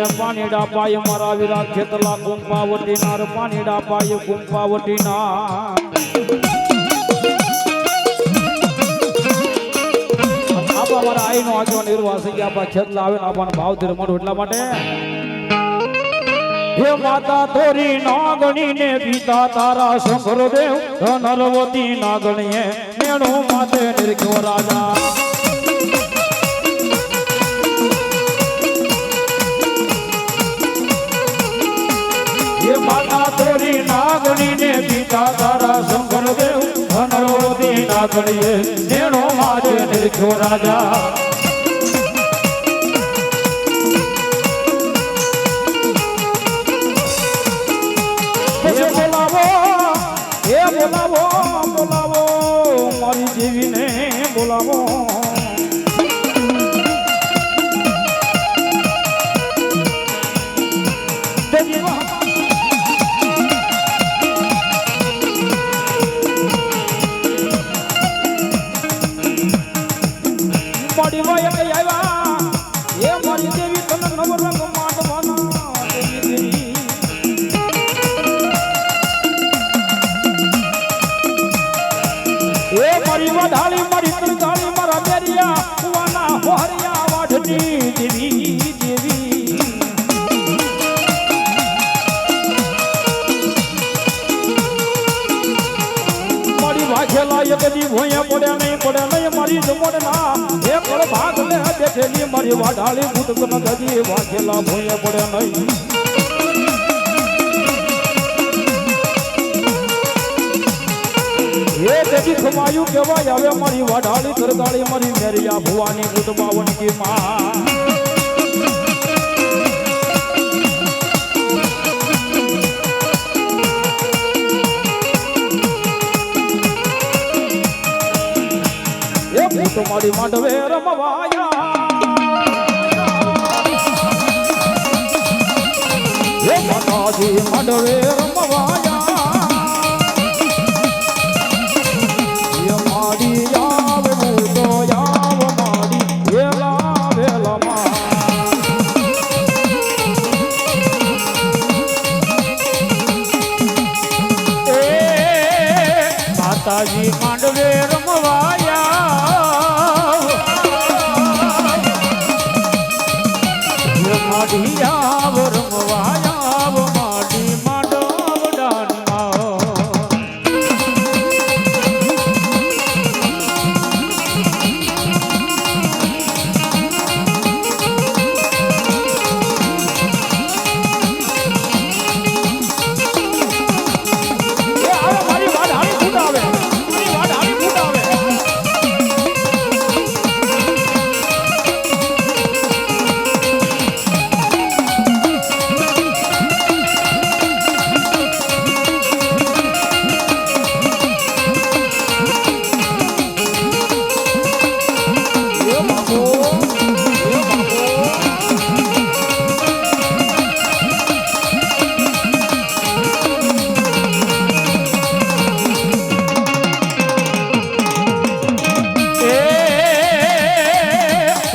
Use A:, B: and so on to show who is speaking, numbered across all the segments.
A: ને પાણીડા પાય મારા વિરા ખેતલા કુંપાવટી નાર પાણીડા પાય કુંપાવટી ના આપા મારા આઈ નો આગેવાન નિર્વાસી આપા ખેતલા આવે ને આપણ ભાવ ધીર મળો એટલા માટે હે માતા તોરી નાગણી ને પિતા તારા શંકરદેવ નરવતી નાગણીએ મેણો માતે નિર્ખ્યો રાજા હે માતા તોરી નાગણી ને પિતા તારા શંકરદેવ નરવતી નાગણીએ મેણો માતે નિર્ખ્યો રાજા બોલાવો બોલાવો મારી દેવીને બોલાવો મારી વાય આવ્યા એ મારી દેવી તને નવરંગ માંડવાના દેવી એ મારી વઢાળી મારી તરગાળી મારા બેરિયા કુવાના હોરિયા વાઢની દેવી દેવી મારી વાઘેલા એકદી ભોયા પડ્યા નહીં મારી જમોડના એ કળ ભાગ લે બેઠેલી મારી વઢાળી ગુટક ન ગજી વાઘેલા ભોયા પડ્યા નહીં એ દેવી ખમાયું કેવાય હવે મારી વાઢાળી તરગાળી મારી મેરિયા ભુવાની ગુટબાવન કી માં એ ભૂત મારી માંડવે રમવાયા એ માતાજી માંડવે રમવાયા માતાજી માંડવે રમવાયા માડી આવ રમવાયા માડી માંડવ ડાનમાં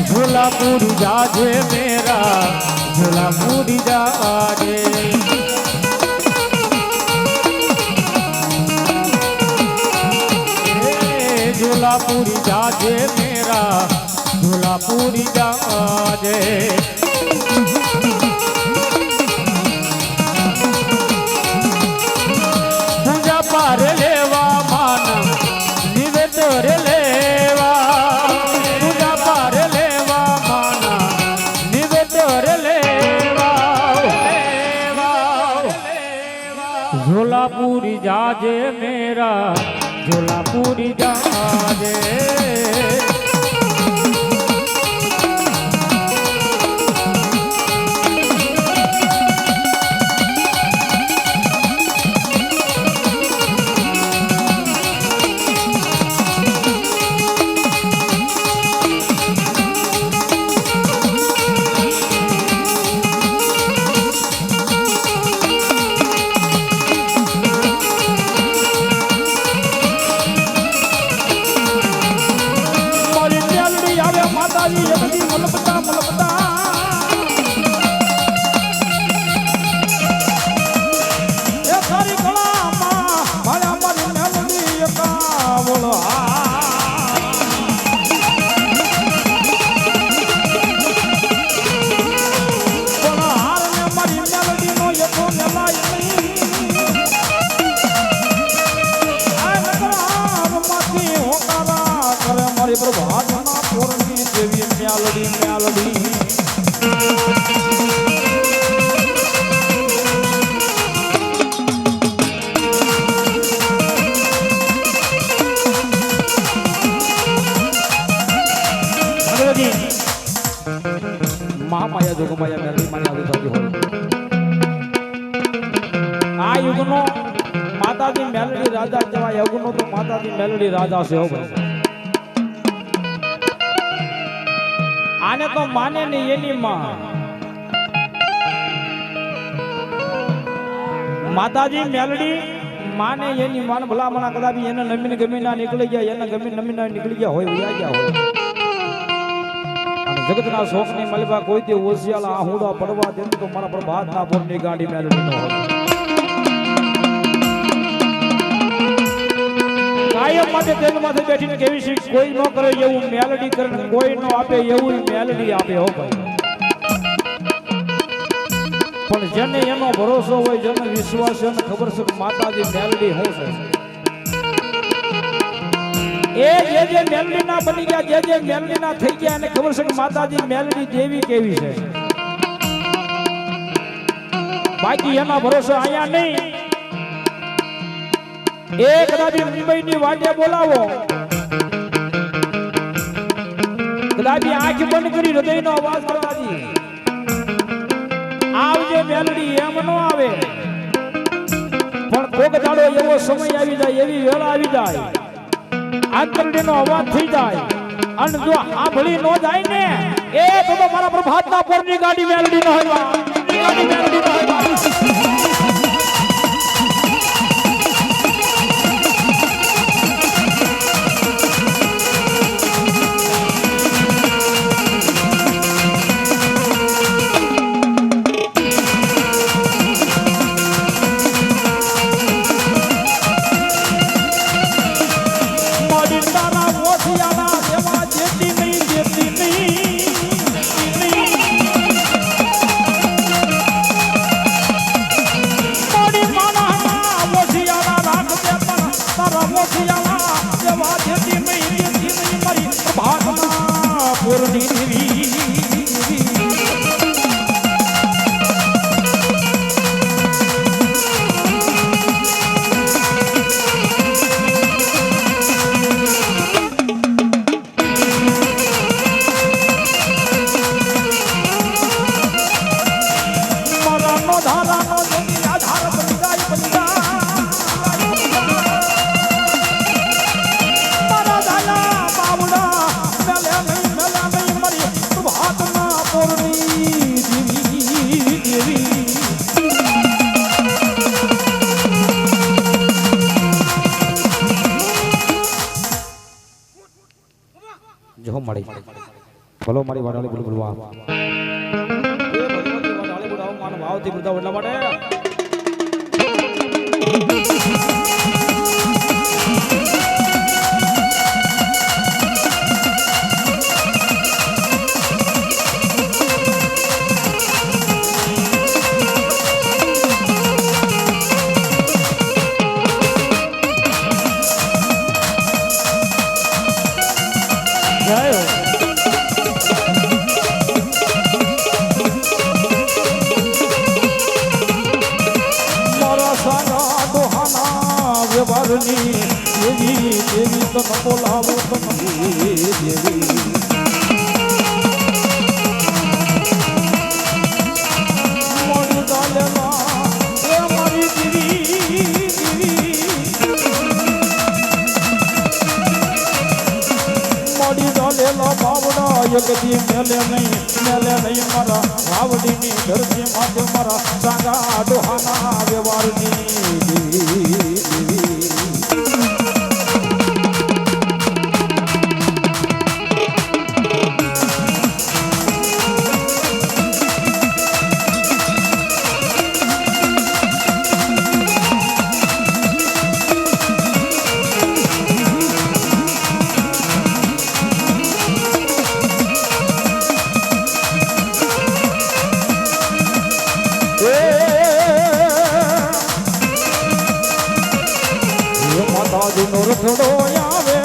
A: झूलापुर जाजे मेरा झूलापुर जाजे झूलापुर जाजे मेरा झूलापुर जाजे पूजा पार लेवा मान निवे तोरे लेवा पूजा पार लेवा माना निवे तोरे लेवा झोलापुरी जाजे मेरा झोलापुरी जाजे મેલડી મેલડી મહામાયા જોગમાયા મેલડી માની આવી હોય આ યુગનો માતાજી મેલડી રાજા કહેવાય. યુગનો તો માતાજી મેલડી રાજા છે હો ભાઈ. આને તો માને ને એની માં માતાજી મેલડી માને એની માન ભલા મના કદાચ એને નમીને ગમી ના નીકળી ગયા એને ગમી નમી ના નીકળી ગયા હોય ઉયા ગયા હોય. જગતના શોખ ની મલબા કોઈ તે ઓસિયાલા આહુડા પડવા દે તો મારા પ્રભાત ના પૂરની ગાડી મેલડી ન હોય. કાયમ માટે તેલ માથે બેઠીને કેવી શીખ કોઈ ન કરે એવું મેલડી કરે કોઈ ન આપે એવું મેલડી આપે હો ભાઈ. પણ જેને એનો ભરોસો હોય જેને વિશ્વાસ છે ખબર છે કે માતાજી મેલડી હું છે એ જે મેલડી ના બની ગયા જે મેલડી ના થઈ ગયા એને ખબર છે કે માતાજી મેલડી જેવી કેવી છે. બાકી એના ભરોસે અહીંયા નહીં. એ કદાચ મુંબઈ ની વાટે બોલાવો કદાચ આંખ બંધ કરી હૃદય નો અવાજ માતાજી આવજે મેલડી એમ નો આવે. પણ કોક દાડો એવો સમય આવી જાય એવી વેળા આવી જાય આંતરડીનો અવાજ થઈ જાય અને જો આંભળી નો જાય ને એ તો મારા પ્રભાતના પોરની ગાડી મેલડી ન હોય ગાડી મેલડી ન હોય. જો મળી ભલો મારી વાડાળી બોલ બોલવા એ ભગવતી વાડાળી બોલાવ માન ભાવથી બધા એટલા માટે દેવી દેવી તો ન બોલાવો તો દેવી મોડું ચાલેલા એ મારી દેવી મોડી ચાલેલા બાવડા યગદી મેલે નહીં મારા રાવડીની ધરતી માથે મારા સાંગા ડોહાના વ્યવહારની માતાજીનો રથડો આવે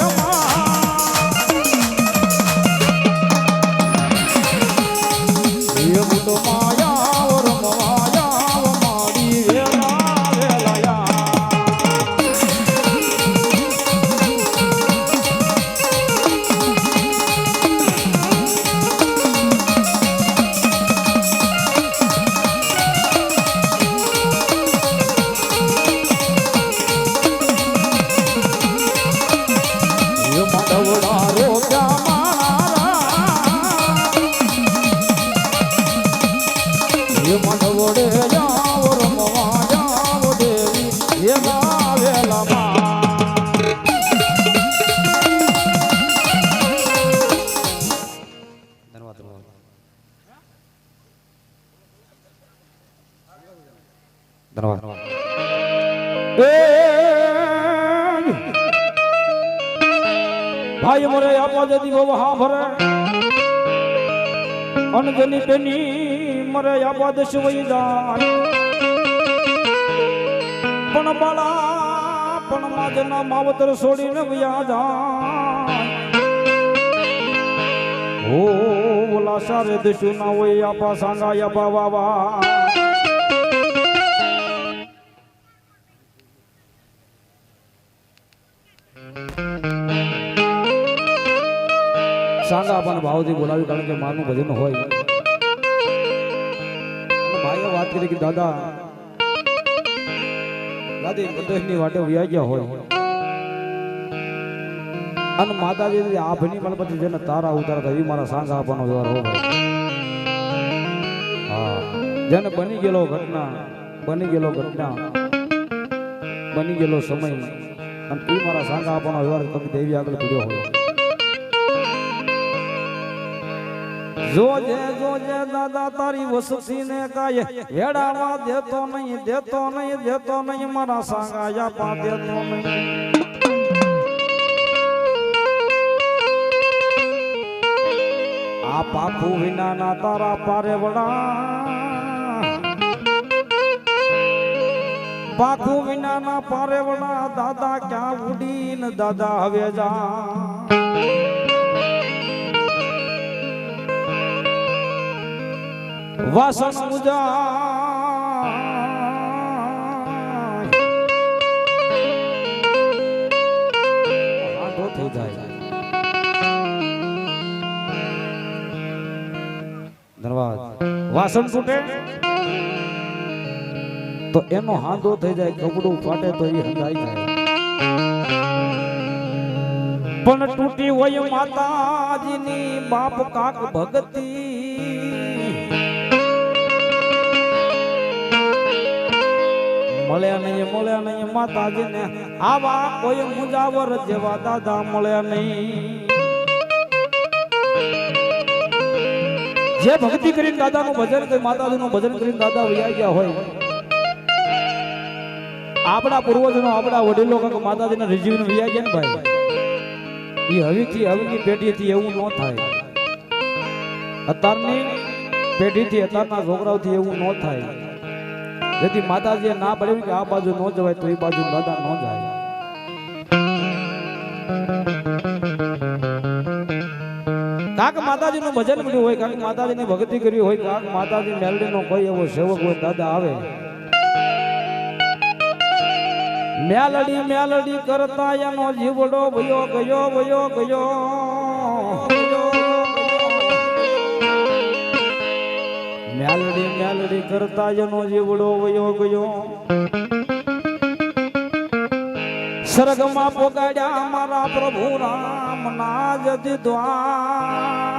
A: મોડે જાઓ રમવા જાઓ દેવી વેલા વેલામાં ભાઈ મરે આપવા જતી બાબા હા ભરે અનજની પેની મરે આપવા દેશ વહી જાય પણ બાળા પણ માજના માવતર છોડીને વયા જાય ઓ બોલા સારે દેશું ના હોય આપા સાંગા આપા વાવા સાંગા આપણને ભાવથી બોલાવી કારણ કે માનું ભજન હોય ભાઈએ વાત કરી કે દાદા દાદી પ્રદેશની વાટે વ્યા ગયા હોય અને માતાજી આ ભની મને પછી જેને તારા ઉતારા થાય એ મારા સાંગા આપવાનો વ્યવહાર હો ભાઈ હા જેને બની ગયેલો ઘટના બની ગયેલો સમય અને એ મારા સાંગા આપવાનો વ્યવહાર કવિ દેવી આગળ પડ્યો હોય જોજે જોજે દાદા તારી વસતી ને કાય હેડાવા દેતો નહીં મારા સાંગા પા દેતો નહીં આ પાખું વિના ના તારા પારે વડા પાખું વિના ના પારે વડા દાદા ક્યાં ઉડીને દાદા હવે જા વાસણ મુજા હાથો થઈ જાય ધન્યવાદ વાસણ તૂટે તો એનો હાથો થઈ જાય કપડું ફાટે તો એ હંધાઈ જાય પણ તૂટી હોય માતાજીની બાપ કાક ભગતી મળ્યા નહીં માતાજીને આવા કોઈ મુજાવર જેવા દાદા મળ્યા નહીં જે ભક્તિ કરીને દાદાનું ભજન કરી માતાજીનું ભજન કરીને દાદા વૈયા ગયા હોય આપણા પૂર્વજોનો આપણા વડીલો કાક માતાજીના રીઝવીને વૈયા ગયા ને ભાઈ એ હવેની પેઢીથી એવું ન થાય અત્યારની પેઢીથી અત્યારના છોકરાઓથી એવું ન થાય જેથી માતાજીએ ના પડ્યું કે આ બાજુ ન જવાય તો એ બાજુ દાદા ન જાય કાક માતાજીનું ભજન કર્યું હોય કાક માતાજીની ભક્તિ કરી હોય કાક માતાજી મેલડીનો કોઈ એવો સેવક હોય દાદા આવે મેલડી કરતા એનો જીવડો વયો ગયો મેલડી કરતા એનો જીવડો વયો ગયો સ્વર્ગમાં પોગાડ્યા મારા પ્રભુ રામ ના જતી દ્વાર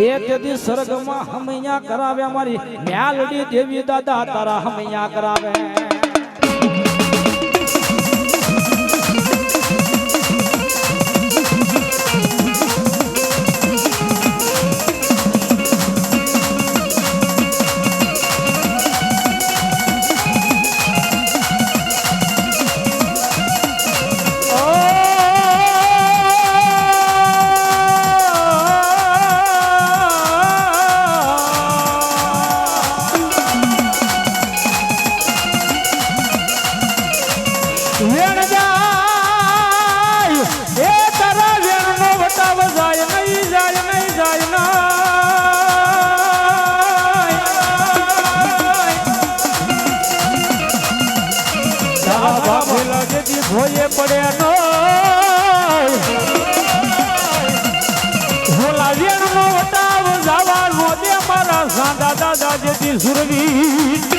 A: એ તેથી સ્વર્ગમાં હમૈયા કરાવે મારી મેલડી દેવી દાદા તારા હમૈયા કરાવે હોયે પડ્યા નો હોલાવ્યા નો વટાવ જાવા નો દે મારા સાંદા દાદા જેથી સુરવી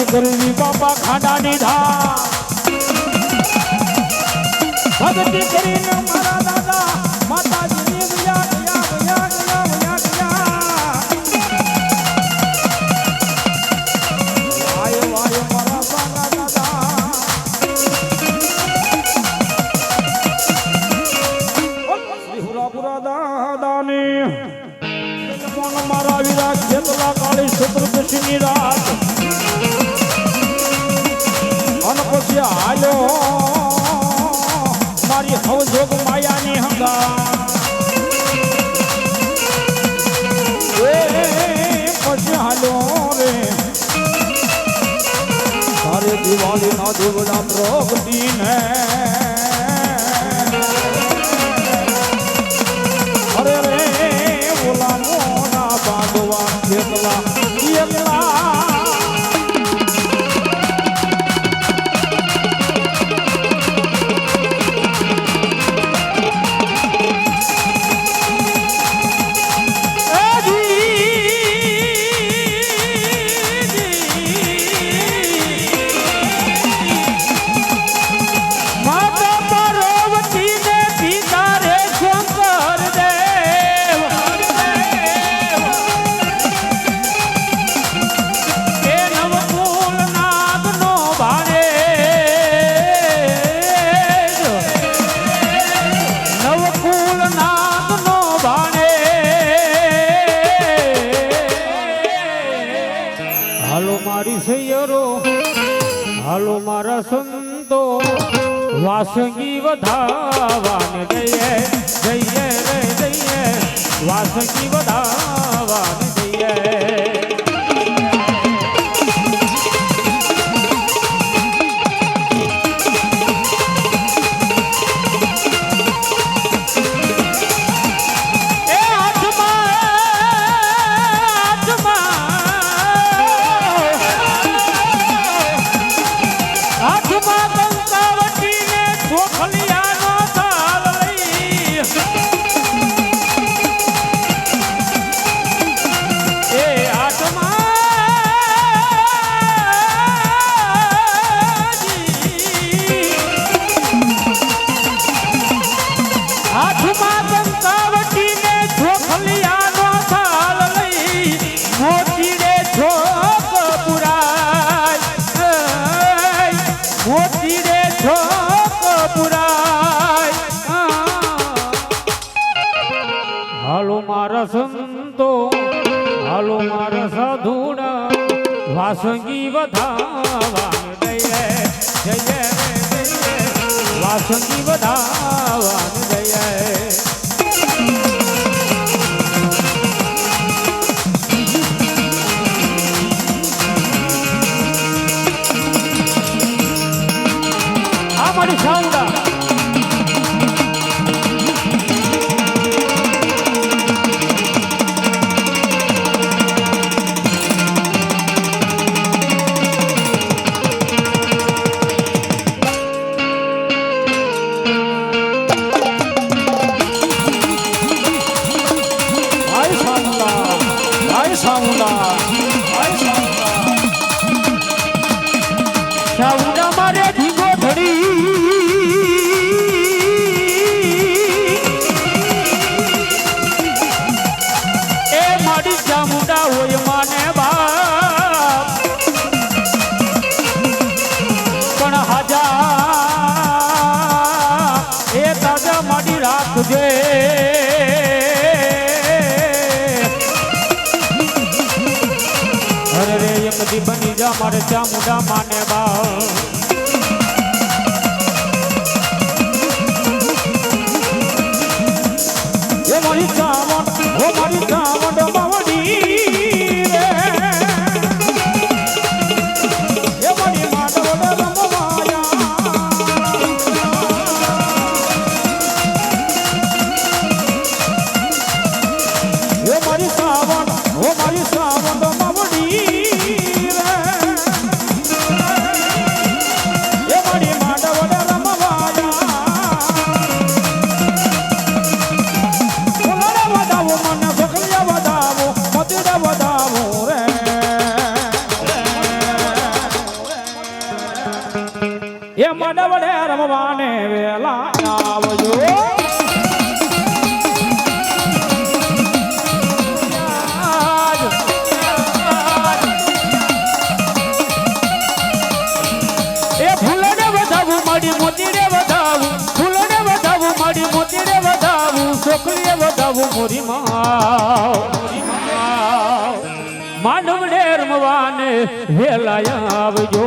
A: કરવી બાપા ખાડાની ધાર ભક્તિ કરીને મારા દાદા માતાજીની ગયા ગયા ગયા ગયા ગયા વાય વાય મારા સાના દાદા શ્રી હુરાપુરા દાદાની મારા વિરાટ જેતલા કાળી ચતુર્દશીની રાત અને પછી હાલ્યો મારી હવજોગ માયાની હંગા પછી હાલ્યો રે તારે દિવાળી ના દેવડા પ્રગટીને અરે રે ઓલા મોના બાંધવા જેતલા એકલા હાલો મારા સંતો વાસંગી વધાવાને જઈએ જઈએ રે જઈએ વાસંગી વધાવાને જઈએ હાલો મારા સંતો હાલો મારા સાધુડા વાસંગી વધાવાને જઈએ જઈએ જઈએ વાસંગી વધાવાને જઈએ આ મારી સાઉડા સાઉડા મારે ધીગો ધડી એ મારી ચામુંડા હોય માને બાપ પણ હાજા એ તાજા મારી રાખજે દી બની જા મારે ચામુંડા માને બા એ મારી ચાવણ હો મારી ચાવણ બાવડી રે એ મારી માડવડ રમવાયા એ મારી ચાવણ હો મારી ચાવણ બાવડી મને એ મડવડે રમવાને વેલા આવજો એ ફૂલને વધાવું માડી મોતીને વધાવું ફૂલને વધાવું માડી મોતીને વધાવું છોકરીએ વધાવું મોરી માનવડે રમવાને વેલા આવજો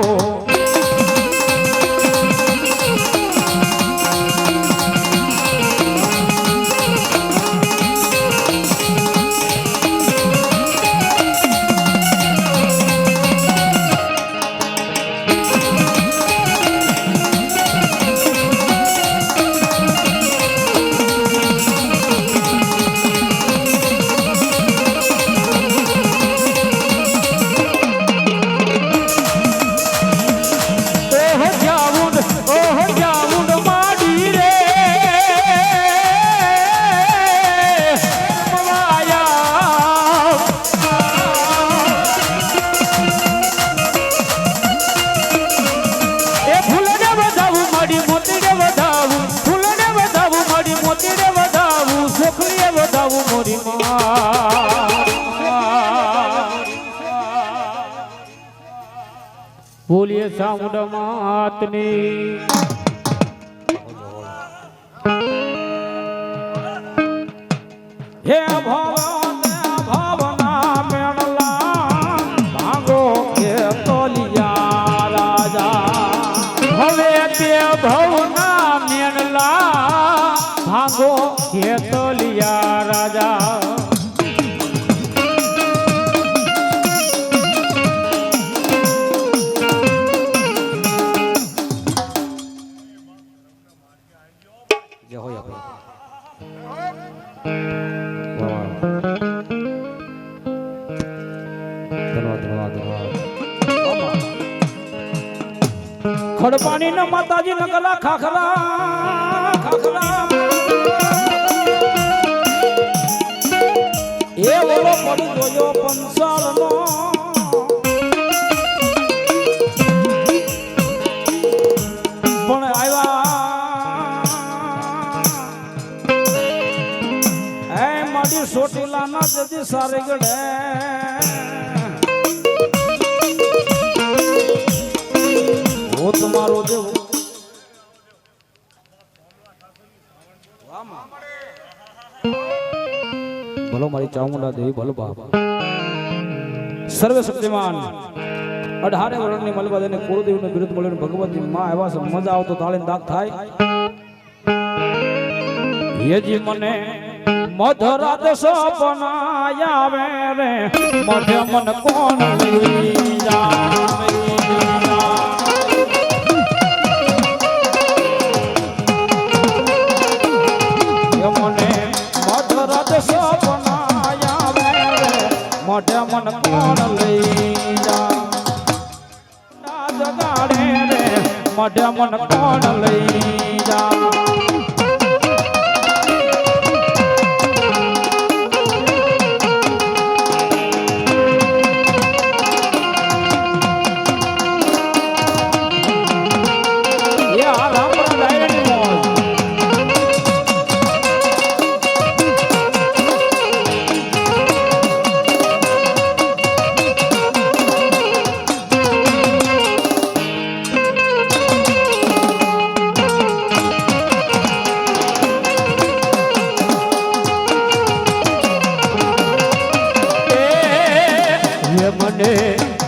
A: બોલીએ સામુંડા માતની હે ભાવના મેણલા ભાગો કે તોલિયા રાજા હવે તે ભાવના મેણલા ભાગો કે તોલિયા રાજા ખડપાણી ના માતાજી નગલા ખાખરા ખાખરા એ ઓલો પડી જોયો પંસાળ નો પણ આવ્યા એ મારી સોટીલા ના જતી સારી ગડે તમારો દેવો ભલો મારી ચામુંડા દેવી ભલો બાપ સર્વે શક્તિમાન 18 વર્ષની મલબા દેને કુળદેવને બિરુદ મળીને ભગવતી માં આવ્યા છે મજા આવતો તાળીને દાગ થાય યજી મને મધરાત સપના આવે રે મધ્ય મન કોણ લઈ જાવે મોઢે મન કોણ લઈ જા જગાડે રે મોઢે મન કોણ લઈ જા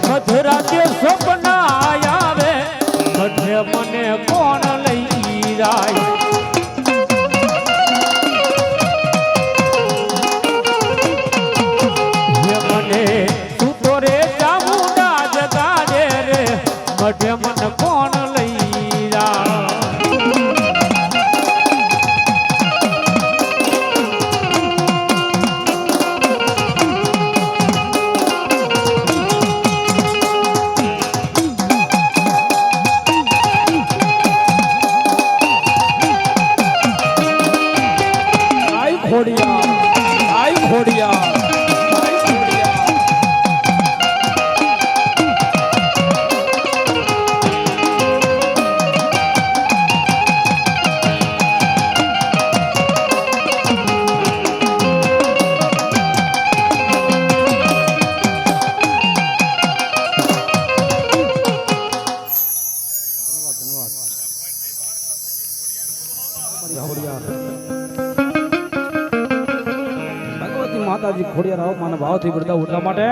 A: મધરાતે સપના આવે મધે મને કોણ લઈ જાય મને તું તો રે ચામુંડા જગાડે રે મધે મને કોણ લઈ જાય ભગવતી માતાજી ખોડિયાર આવો માના ભાવથી પડતા ઉઠવા માટે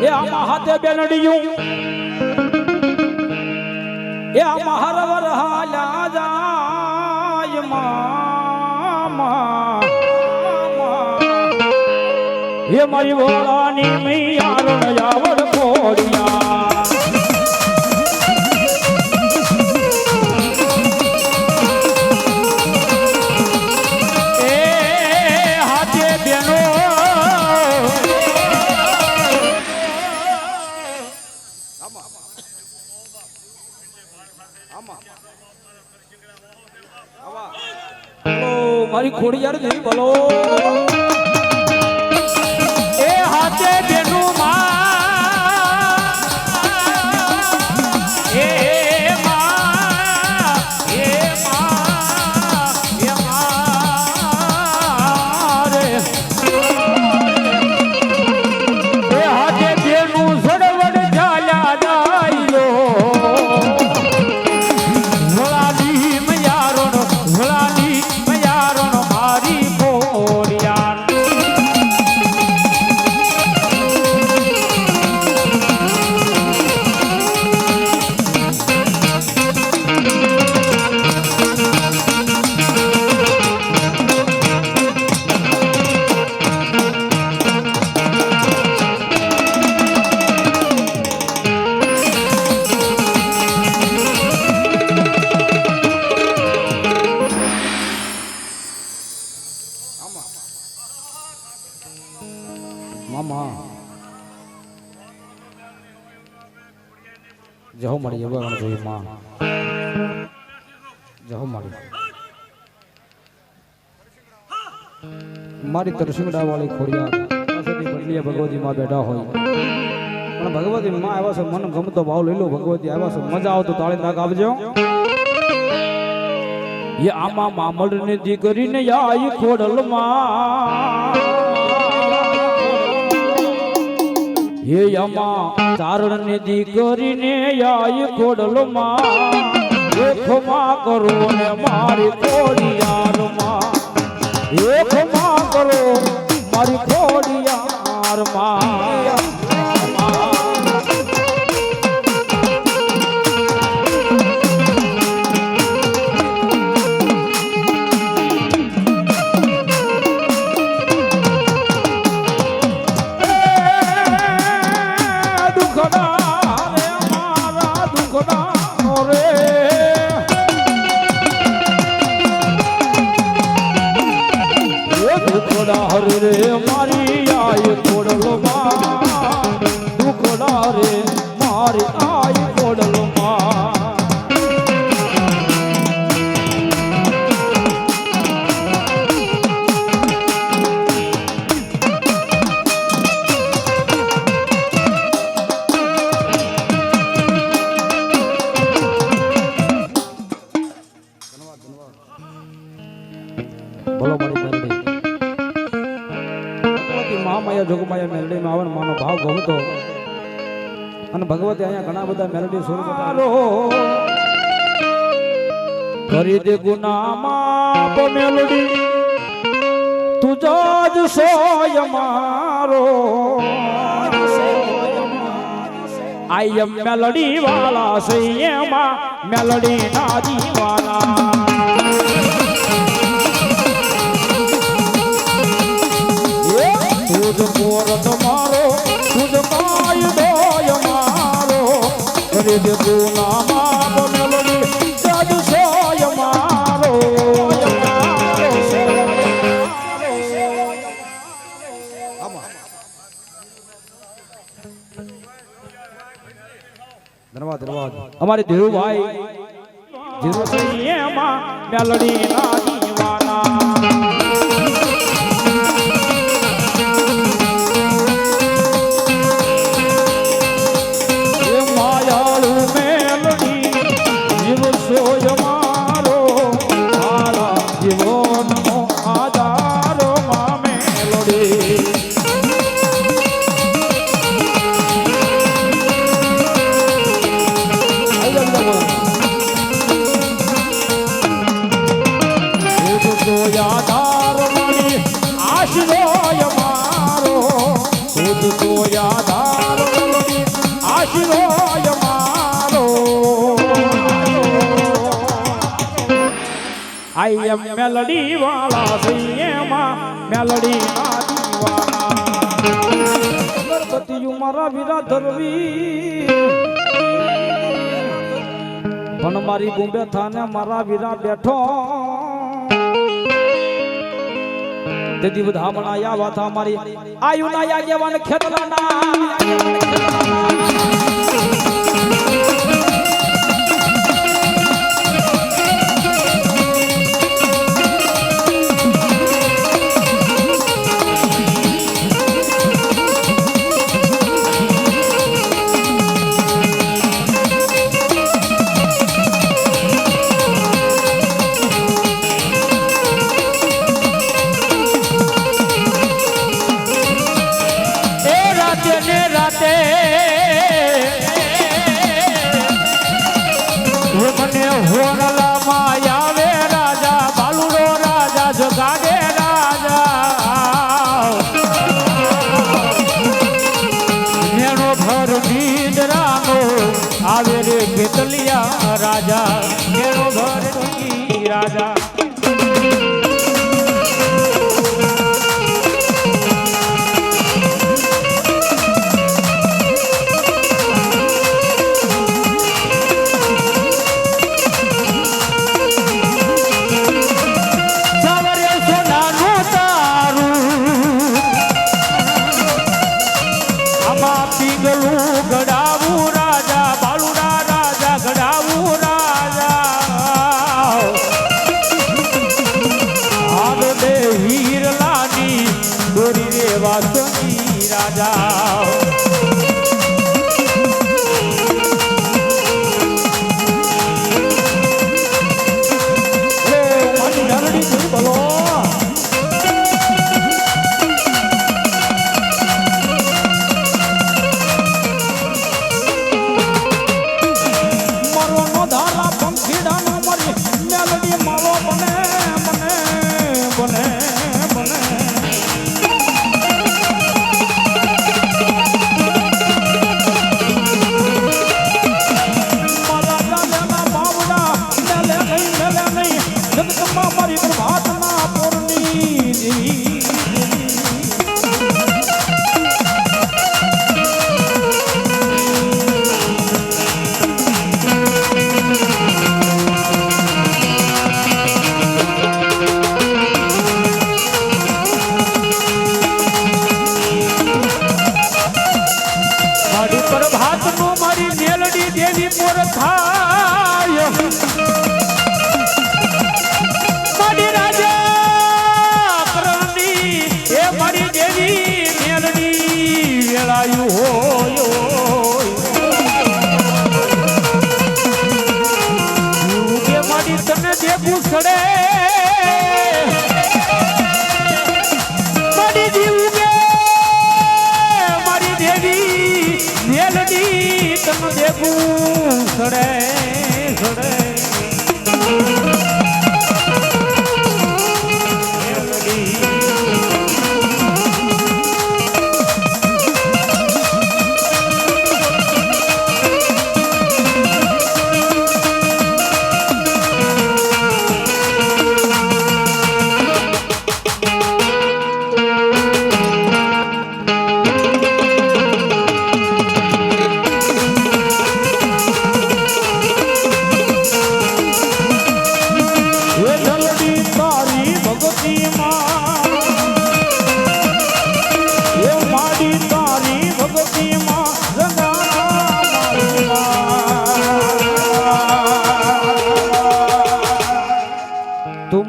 A: એ આમાં હાથે બેનડિયું એ આમાં હરવર હાલ્યા જાય મામા એ મારી વોળાની મૈયા રણ આવડ ખોડિયા એ હાથે બેનો મારી ખોડિયાર નહીં બોલો એ હાથે બેનું માં એ માં એ માં એ મારે એ હાથે બેનું સડવડ ચાલ્યા જાયલો ભોળાની મયારો ભોળાની જહો મળી એવા ગણ જોઈએ માં જહો મળી મારી તરસિંગડા વાળી ખોડિયાર પાસેથી બદલીએ ભગવતી માં બેઠા હોય પણ ભગવતી માં આવ્યા છે મન ગમતો ભાવ લઈ લો ભગવતી આવ્યા છે મજા આવતો તાળી નાક આપજો એ આમાં મામડ ને દીકરીને આઈ ખોડલ માં હે યમા ચારણ ને દીકરીને આઈ ખોડલ માં ખમા કરો ને મારી ખોડિયાર માં ખમા કરો મારી ખોડિયાર માં હરે રે મારી આય ખોડલો માં દુખડા રે મારી આય ખોડલો માં બોલો મારી મેલડી મહામાયા જોગમાયા મેલડીમાં આવન માનો ભાવ ગમતો અને ભગવતી અહીંયા ઘણા બધા મેલડી સ્વરૂપ કરી દે ગુનામાં મેલડી તુજા જ સોય મારો આઈ એમ મેલડી વાલા સૈયમાં મેલડી ના દીવાના तुझ पोर तुम्हारो तुझ माय दोय मारो करे दे गुना माप मेलडी जज सोय मारो धन्यवाद हमारे धीरू भाई धीरू सैयमा मेलडी ना दीवाना આઈ એમ મેલડી વાળા સૈયમાં મેલડી ના દીવાના ગણપતિયું મારા વીરા ધરવી પણ મારી ગુંબે થાને મારા વીરા બેઠો તેથી બધા હમણાં આયા હતા મારી આયુના યાજવાન ખેતલાના મને હોરલા માં આવે રાજા બાલુડો રાજા જગાડે રાજા નેનો ભર નીંદરાનો આવે રે કેતલિયા રાજા નેનો ભર રાજા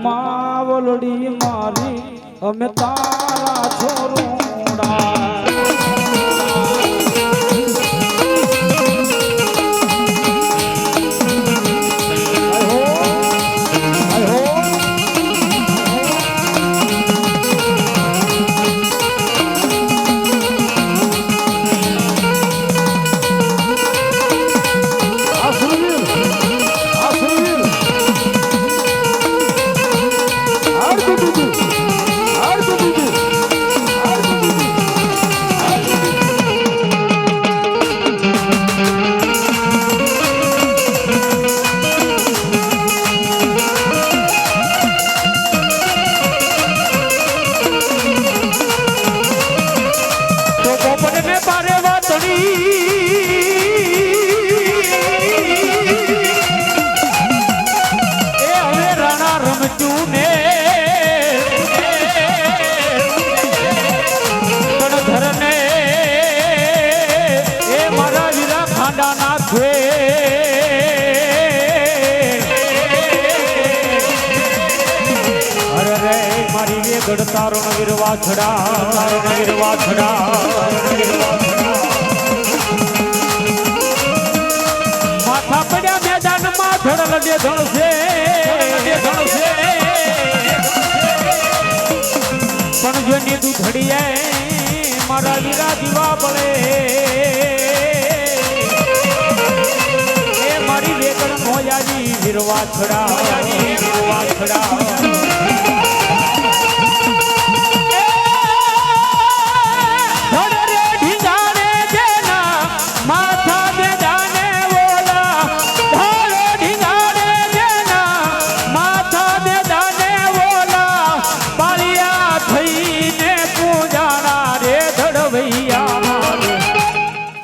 A: માવલડી મારી અમે તારા છોરુડા જૂને ધરને એ મારા વીરા ખાંડા નાખે અરે રે મારી વેગડ તારો નવીરવા છડા માથા પડ્યા મેદાનમાં ધડ લડે ધણશે પણ જેની દૂધડીએ મારા વીરા દીવા બળે એ મારી વેગડ મોયાજી વીરવા છડા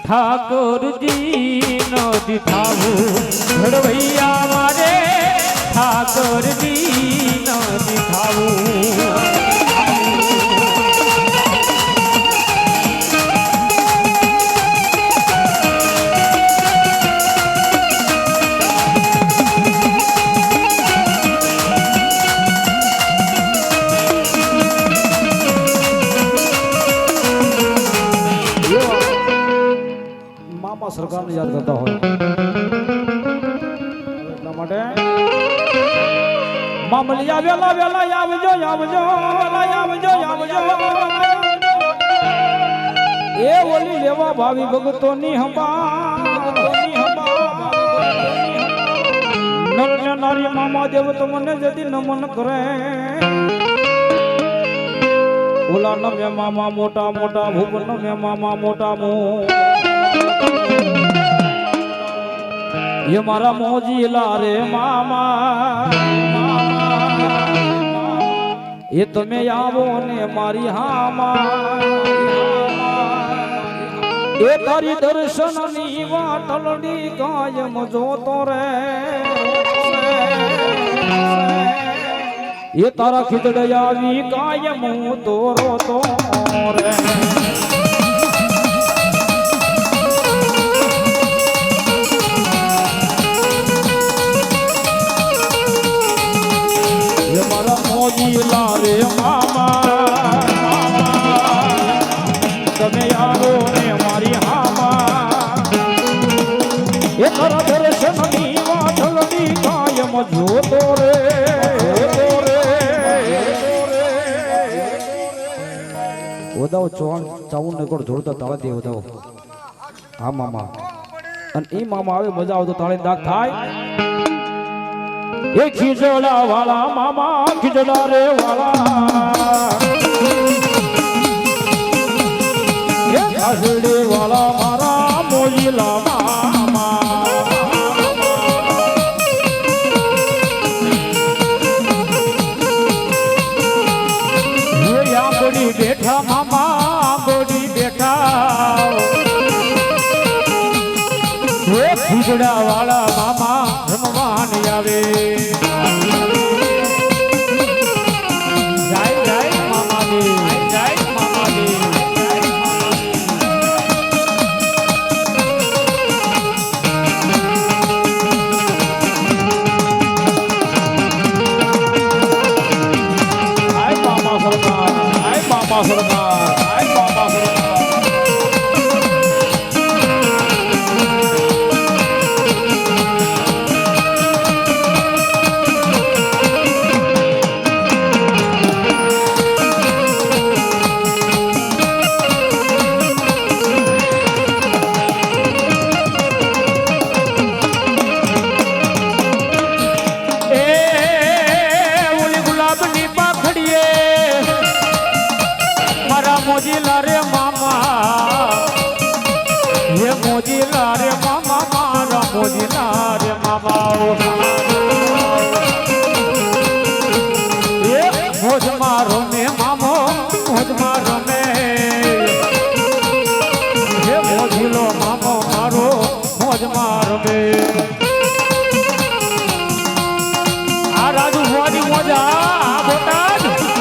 A: ઠાકોરજી નો દિખાવું ઘડવૈયા મારે ઠાકોરજી નો દિખાવું સરકારને યાદ કરતા હોય એટલા માટે મામલિયા વેલા આવજો એ ઓલી લેવા ભાવી ભગતોની નર નારી મામા દેવ તમને જદી નમન કરે ઓલા નમે મામા મોટા ભૂપ નમે મામા મોટા ये मारा मोजीला रे मामा ये तुम्हें आवो ने मारी हामा ये तारी दर्शन नी वाटलनी कायम जोतो रे ये तारा खिदड़यावी कायम तोरो तो रे મોજીલા રે મામા તમે આવો ને મારી હામા એ તારા દર્શનની વાટલની કાયમ જોતો રે ઓદાવ ચાવું ને કોડ જોડતા તાળા દે ઓદાવ હા મામા અને એ મામા આવે મજા આવે તો તાળે દાગ થાય ये खिजड़ा वाला मामा खिजड़ा रे वाला ये खिजड़े वाला मारा मोजीला मामा ये आंगोड़ी बैठा मामा आंगोड़ी बैठा ये खिजड़ा वाला मामा रमवान आवे મોજીલા રે મામા ये મોજીલા રે મામા મારા મોજીલા રે મામા ये મોજ મારો ને મામો મોજ મારો ને ये મોજીલો મામો મારો મોજ મારો ને આ આજુ હોવાની મોજા આ બોટાદ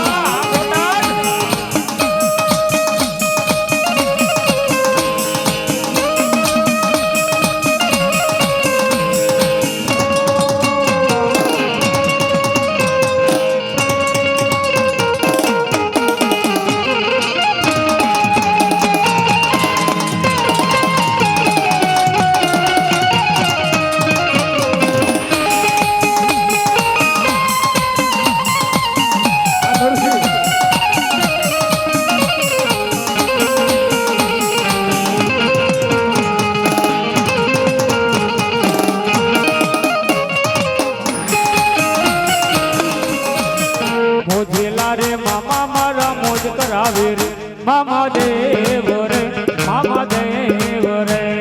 A: મામા દેવ રે મામા દેવ રે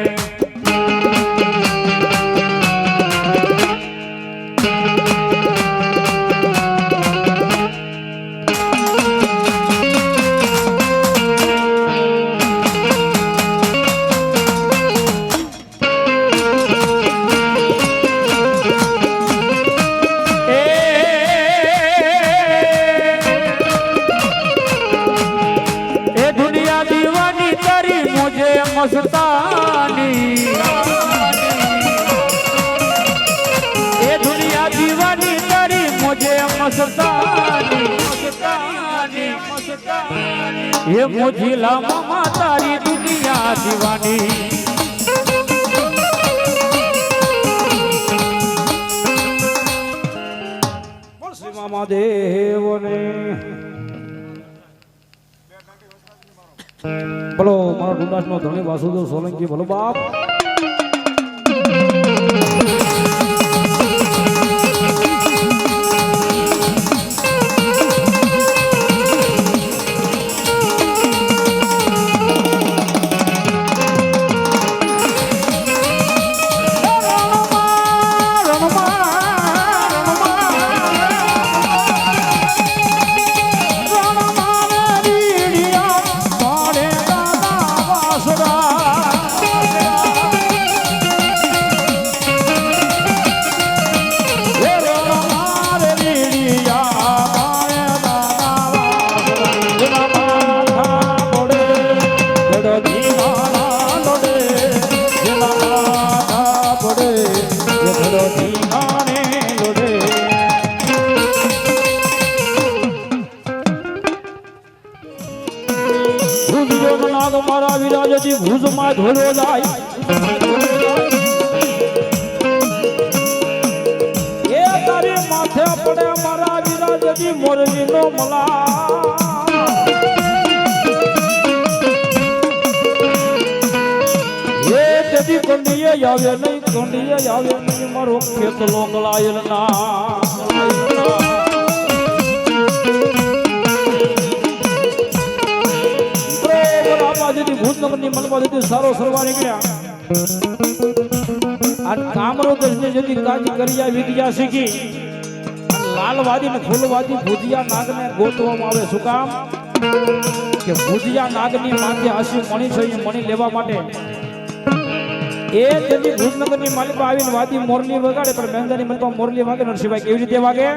A: मस्तानी ये दुनिया दीवानी तेरी मुझे मस्तानी ये मुझिला मामा तारी दुनिया दीवानी श्री मामा देव ने બોલો મારો ડુંડાસનો ધણી વાસુદેવ સોલંકી બોલો બાપ મારા વિરાજથી ભુજમાં ધોળો જાય એ તારી માથે પડે મારા વિરાજથી મોરલીનો મલા એ તેથી કંડીએ આવે નહીં મારો ખેતલો ગલાયેલ ના ભૂતનગરની મનમાંથી સારો સરવા નીકળ્યા આ કામરો દર્શને જેથી કાજી કર્યા વિદ્યા શીખી લાલવાદી ને ફૂલવાદી ભુજિયા નાગને ગોતવામાં આવે શું કામ કે ભુજિયા નાગની માથે હાસ્ય મણી છે એ મણી લેવા માટે એ તેથી ભૂતનગરની માલિકા આવીને વાદી મોરલી વગાડે પણ મેંદાની મનપા મોરલી વાગે નરસિંહભાઈ કેવી રીતે વાગે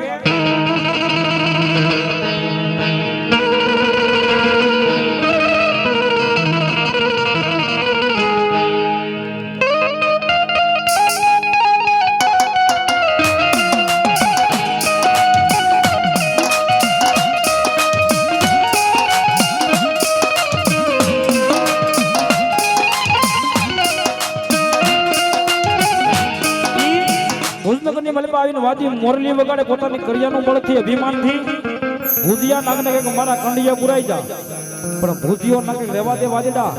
A: ભુજનગરની મલબા આવીને વાદી મોરલી વગાડે પોતાની કરિયાનું બળથી અભિમાનથી ભુજિયા નાગને કે મારા કંડિયા પુરાઈ જા પણ ભુજિયો નાગ લેવા દે વાદીડા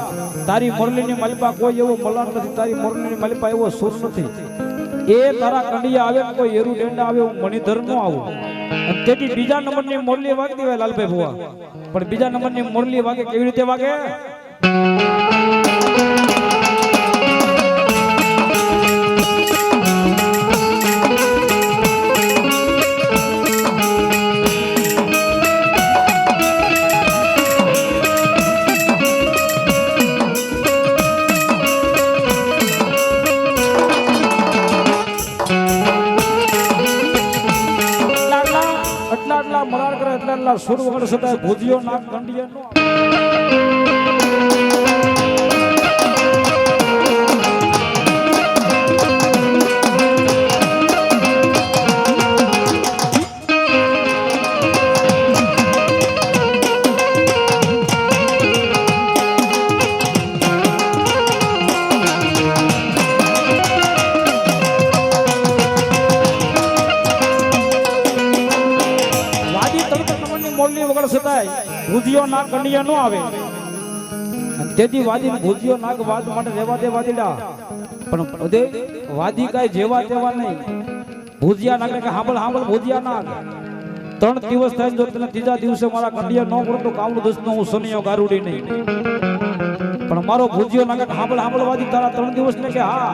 A: તારી મોરલીની મલબા કોઈ એવો મલાન નથી તારી મોરલીની મલબા એવો સુર નથી એ તારા કંડિયા આવે કોઈ એરુ ડેંડા આવે હું મણિધર નો આવું તેથી બીજા નંબરની મોરલી વાગતી હોય લાલભાઈ ભુવા પણ બીજા નંબરની મોરલી વાગે કેવી રીતે વાગે કંડલા સુર વગર સદાય ભૂજ્યો નાક કંડિયાનો ભૂજ્યો નાગ કંડિયા નો આવે તેથી વાદી ભૂજ્યો નાગ વાદ માટે રહેવા દે વાદીડા પણ બધે વાદી કાંઈ જેવા તેવા નહીં ભૂજ્યા નાગ કે હાંભળ ભૂજ્યા નાગ 3 દિવસ થાય જો તને ત્રીજા દિવસે મારા કંડિયા ન કરો તો કાવડું દસનો હું સનિયો ગારુડી નહીં પણ મારો ભૂજ્યો નાગ કે હાંભળ વાદી તારા 3 દિવસ ને કે હા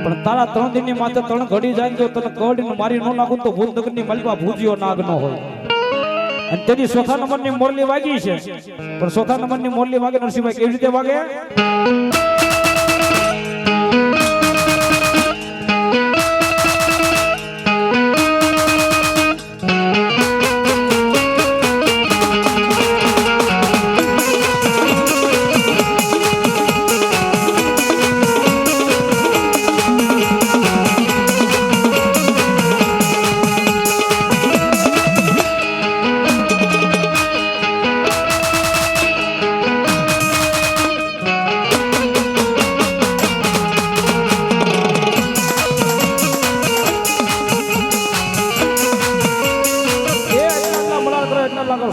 A: પણ તારા 3 દિનની માથે 3 ઘડી જાય જો તને કવડીને મારી ન નાખું તો ભૂતનગરની માલિકા ભૂજ્યો નાગ ન હોય અને તેની ચોથા નંબરની મોરલી વાગી છે પણ ચોથા નંબરની મોરલી વાગે નરસિંહભાઈ કેવી રીતે વાગે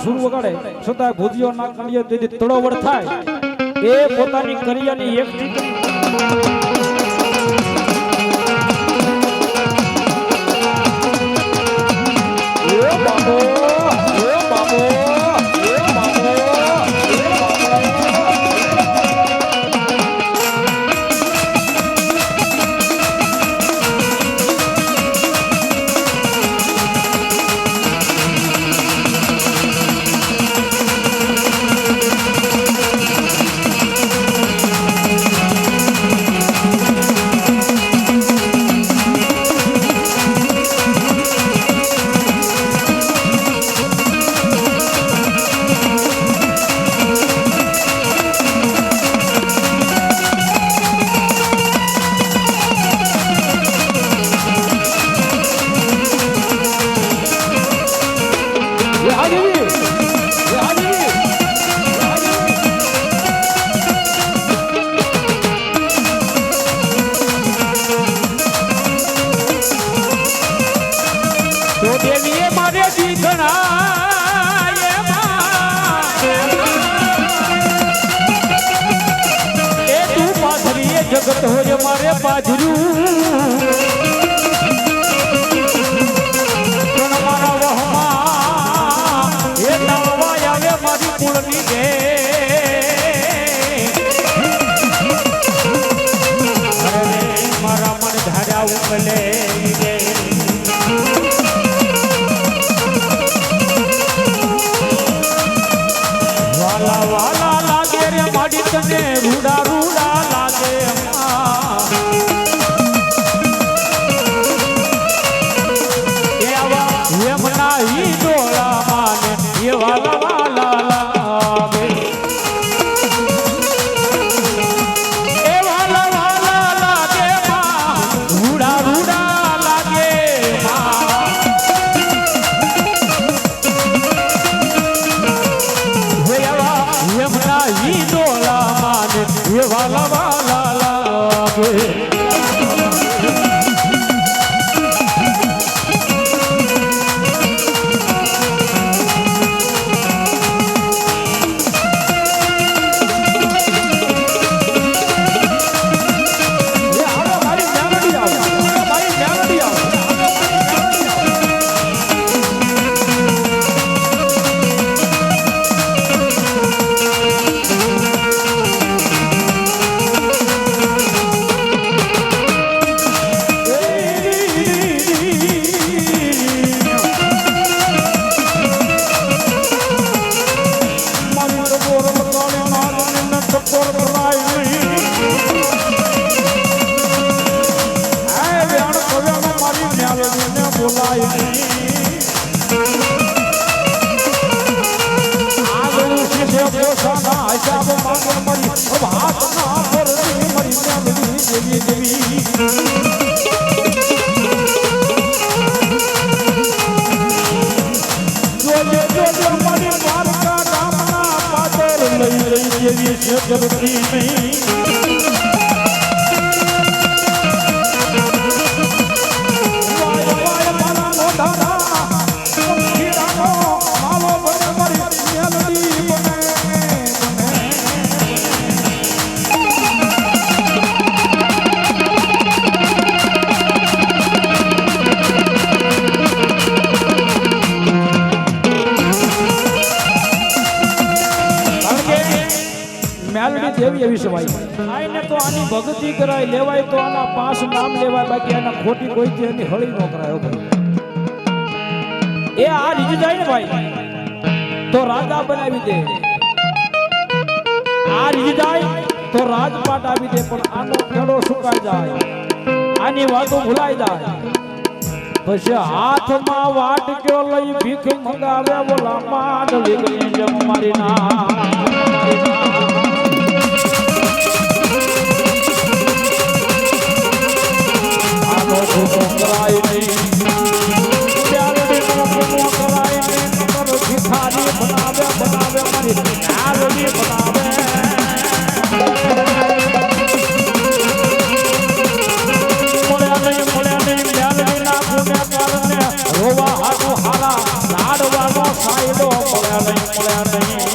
A: સુર વગાડે છતાં ભૂજ્યો ના કંડિયો તેથી તળોવડ થાય એ પોતાની કરિયાની એક દીકરી જગત હોય મારે બાજરું પણ મારા વહમાં એ નાવા આવે મારી કુળની ગે અરે મારા મન ધાર્યા ઉકલે વાલા વાલા લાગે રે માડી તને રૂડા રૂડા લાગે વાલા વાલા લાગે એ વાલા વાલા લાગે રૂડા રૂડા લાગે યમના ઈ ડોલા માને એ વાલા વાલા લાગે ભાગે મારી પ્રભાતના પરથી મારી મેલડી દેવી દેવી જોજે મારી દ્વારકા ગામના પાદર લઈ રહી જેવી છે જગતી નહીં દેવી એવી સવાય આઈને તો આની ભક્તિ કરાય લેવાય તો આના 5 નામ લેવાય બાકી આના ખોટી કોઈ થી એની હળી ન કરાય ભાઈ એ આ રીત જાય ને ભાઈ તો રાજા બનાવી દે આ રીત જાય તો રાજપાટ આવી દે પણ આનો કેડો સુકાઈ જાય આની વાતો ભૂલાઈ જાય પછી હાથમાં વાટક્યો લઈ ભીખ મંગાવે બોલા માંડલી ગઈ જમ મારી ના કરાય નહીં પ્યારડી નો કરાય નહીં નંબર ભિખારી બનાવે બનાવે મારી પ્યારડી બનાવે મળ્યા નહીં પ્યારડી ના ગુને કારણે રોવા હારું હારા લાડવાનો સાયડો મળ્યા નહીં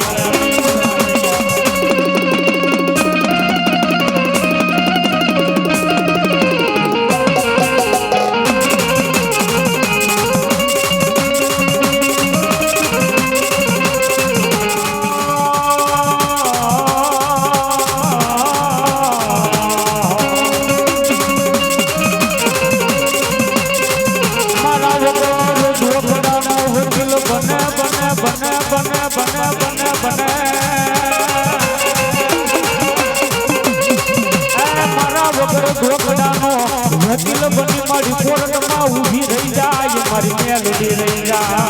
A: વકીલ બની મારી કોર્ટમાં ઊભી રહી જાય મારી મેલડી રહી જાય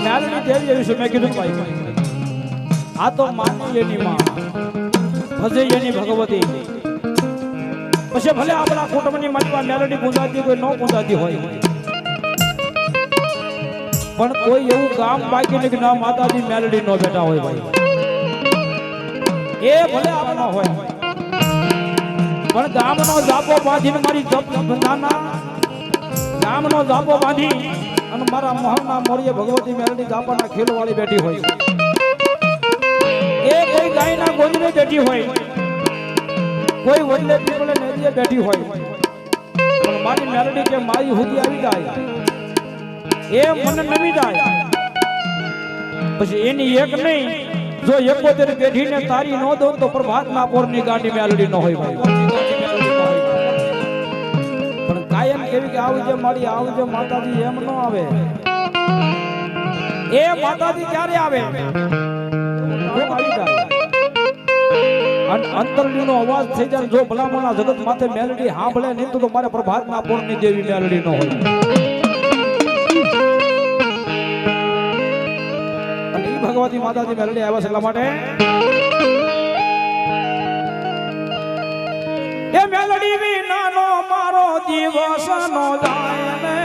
A: મેલડી દેવી એવી છે મેં કીધું ભાઈ આ તો માની એની માં ભજે એની ભગવતી પછી ભલે આપણા કુટુંબની મનમાં મેલડી ગુંજાતી કોઈ ન ગુંજાતી હોય પણ કોઈ એવું ગામ બાકી નહીં કે ના માતાજી મેલડી નો બેઠા હોય ભાઈ એ ભલે આપનો હોય પણ ગામનો જાપો બાંધીને મારી નાના ગામનો જાપો બાંધી અને મારા મોહનના મોરીએ ભગવતી મેલડી જાપાના ખેલ વાળી બેઠી હોય એ કોઈ ગાયના ગોદરે બેઠી હોય કોઈ વડલે પીપળે નદીએ બેઠી હોય પણ મારી મેલડી કે મારી હુદી આવી જાય એ મન નમી જાય પછી એની એક નહીં જો 71 પેઢીને તારી નો દો તો પ્રભાતના પોરની ગાડી મેલડી નો હોય ભાઈ પણ કાયમ કેવી કે આવજે મારી આવજે માતાજી એમ નો આવે એ માતાજી ક્યારે આવે અંતરડીનો અવાજ થઈ જાય જો ભલામણા જગત માથે મેલડી સાંભળે નહીં તો મારે પ્રભાતના પોરની દેવી મેલડી નો હોય અને ઈ ભગવતી માતાજી મેલડી આવ્યા છે એટલા માટે એ મેલડી વિનાનો મારો દિવસ નો જાય ને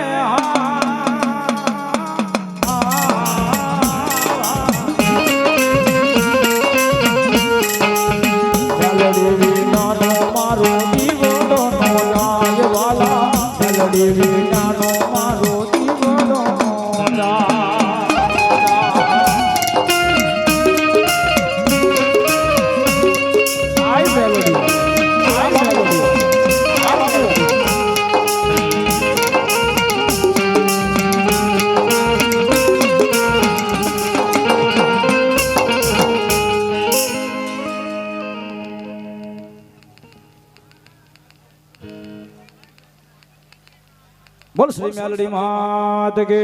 A: બોલ શ્રી મેલડી માત કે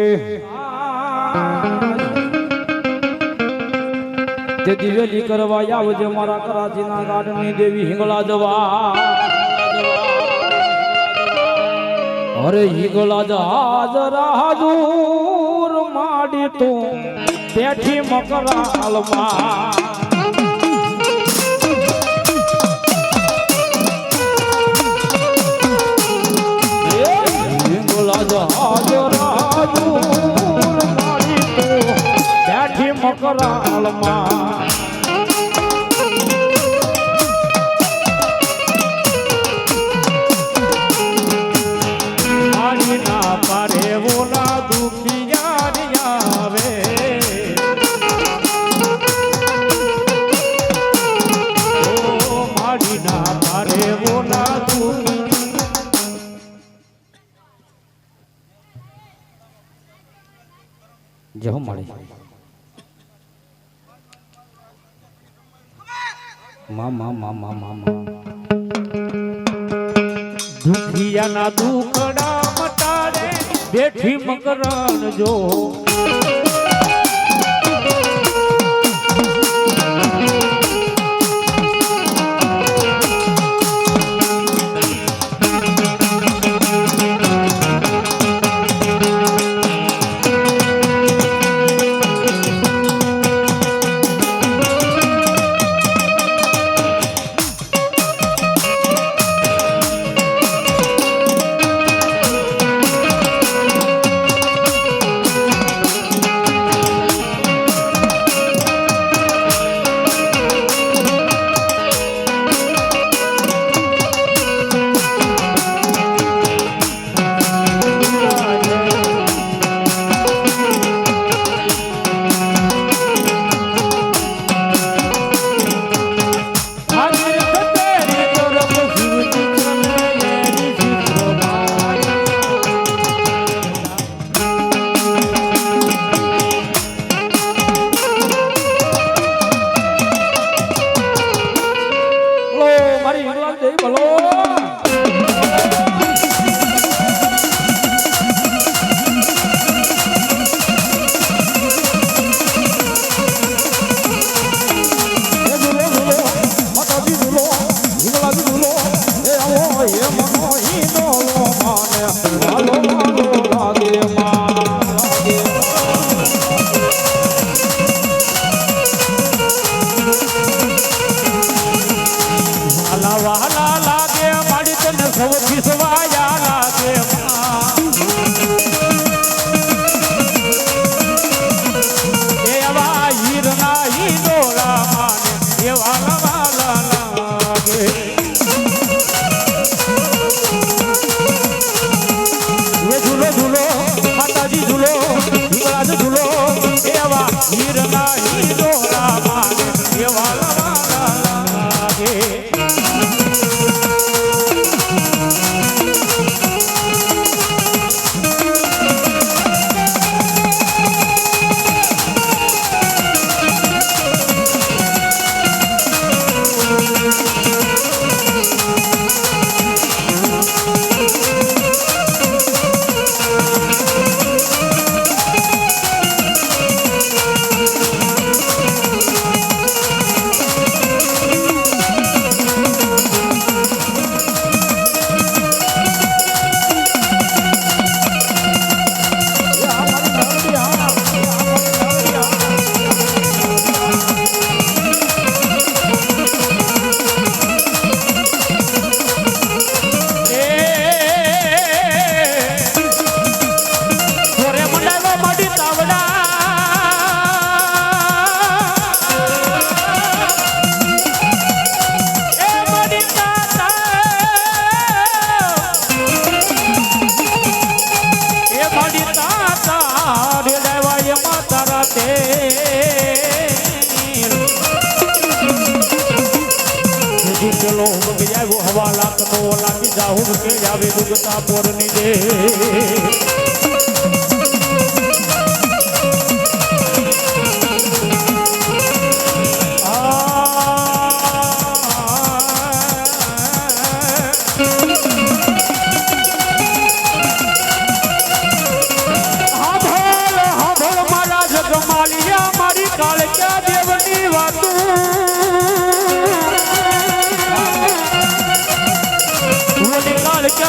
A: તે દિવેલી કરવા આવજે મારા કરાચીના ગાઢની દેવી હિંગળા જવા અરે હિંગળા જહાજ રાજુર માડી તું બેઠી મકરાલમાં હિંગળા જહાજ રાજુર માડી તું બેઠી મકરાલમાં જહો મળે દુખિયાના દુખડા મટાડે બેઠી મકરાણ જો હવા લાખ નો લાગી જાહુર કે આવે દુગતા પોરની દે મારી કાળ ક્યાં દેવની વાત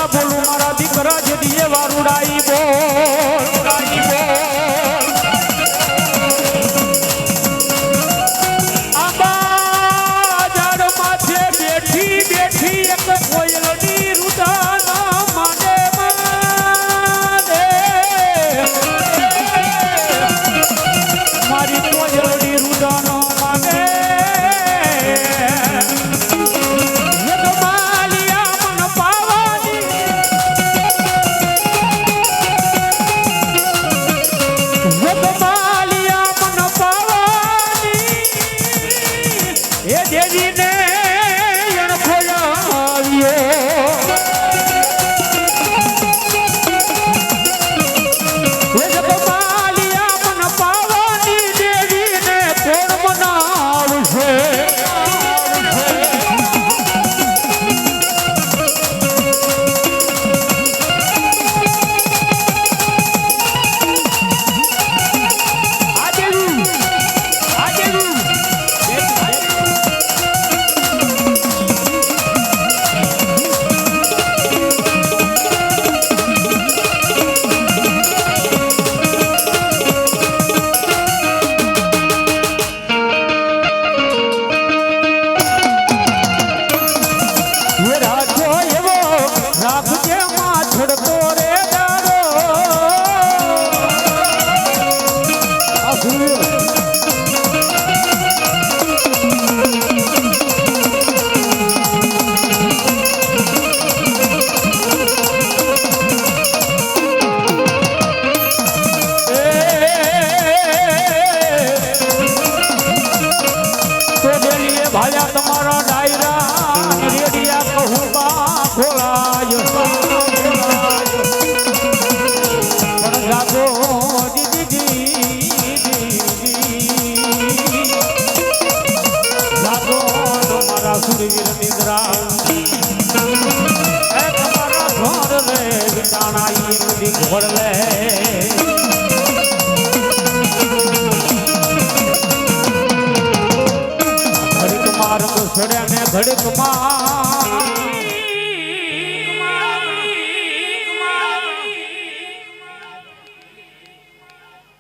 A: ક્યાં બોલું મારા દીકરા જેડીએ વારુડાઈ બોલ આંબા ઝાડ માથે બેઠી બેઠી એક કોયલડી રુદાના માને મારી કોયલડી રુદાનો માને ભાયા તમારા ડાયરા રેડિયા કહું ખોલાય પણ જાગો જાગો તમારા સુરવીર નિદ્રા તમારા ઘર રે વિટાણા એક દી ઘોડલે છોડ્યા ને ઘડીકમાં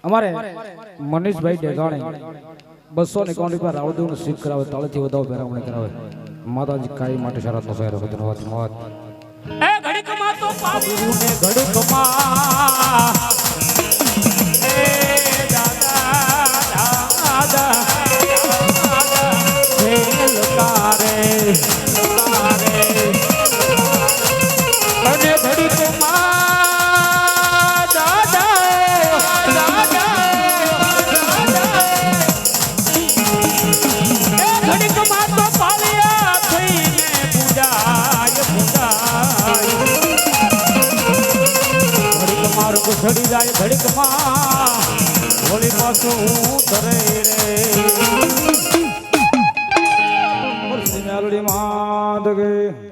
A: અમારે મનીષભાઈ ડેગાણી 200 ને કાઉન્ટી પર રાવદુનું શીખ કરાવે તાળેથી વધાવ પહેરામણી કરાવે માતાજી કાઈ માટે શરતનો સહેરો ધન્યવાદ મોત એ ઘડીકમાં તો પાવ્યું ને ઘડીકમાં એ દાદા દાદા અને ઘડીકમાં ઘડીકમાં તો પાવ્યા થઈને પૂજાય ઘડીકમાં રૂપ ચડી જાય ઘડીકમાં હોળી પાછું ધરે રે મેલડી માત ગઈ